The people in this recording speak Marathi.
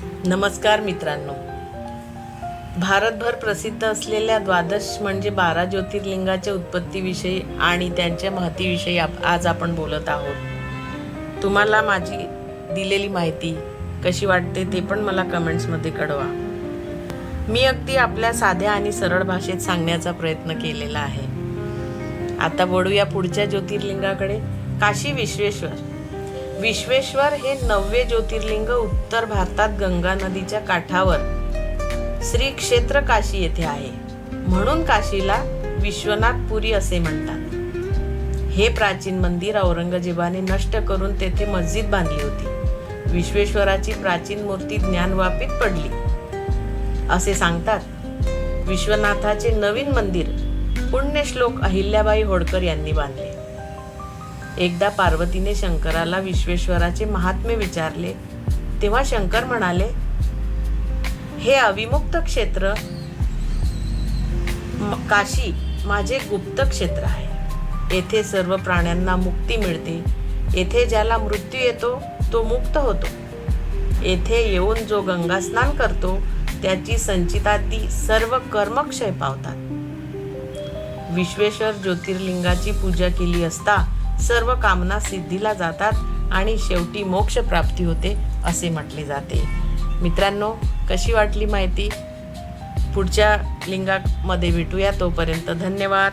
नमस्कार मित्रांनो, भारतभर प्रसिद्ध असलेल्या द्वादश म्हणजे 12 ज्योतिर्लिंगाच्या उत्पत्तीविषयी आणि त्यांच्या महतीविषयी आज आपण बोलत आहोत. तुम्हाला माझी दिलेली माहिती कशी वाटते ते पण मला कमेंट्समध्ये कळवा. मी अगदी आपल्या साध्या आणि सरळ भाषेत सांगण्याचा प्रयत्न केलेला आहे. आता वळूया पुढच्या ज्योतिर्लिंगाकडे. काशी विश्वेश्वर. विश्वेश्वर हे 9वे ज्योतिर्लिंग उत्तर भारतात गंगा नदीच्या काठावर श्री क्षेत्र काशी येथे आहे. म्हणून काशीला विश्वनाथपुरी असे म्हणतात. हे प्राचीन मंदिर औरंगजेबाने नष्ट करून तेथे मस्जिद बांधली होती. विश्वेश्वराची प्राचीन मूर्ती ज्ञानवापीत पडली असे सांगतात. विश्वनाथाचे नवीन मंदिर पुण्यश्लोक अहिल्याबाई होळकर यांनी बांधले. एकदा पार्वतीने शंकराला विश्वेश्वराचे महात्म्य विचारले, तेव्हा शंकर म्हणाले, हे अविमुक्त क्षेत्र काशी माझे गुप्त क्षेत्र आहे. येथे सर्व प्राण्यांना मुक्ती मिळते. येथे ज्याला मृत्यू येतो तो मुक्त होतो. येथे येऊन जो गंगा स्नान करतो त्याची संचिताती सर्व कर्मक्षय पावतात. विश्वेश्वर ज्योतिर्लिंगाची पूजा केली असता सर्व कामना सिद्धीला जातात आणि शेवटी मोक्ष प्राप्ती होते असे म्हटले जाते. मित्रांनो, कशी वाटली माहिती? पुढच्या लिंगामध्ये भेटूया. तोपर्यंत धन्यवाद.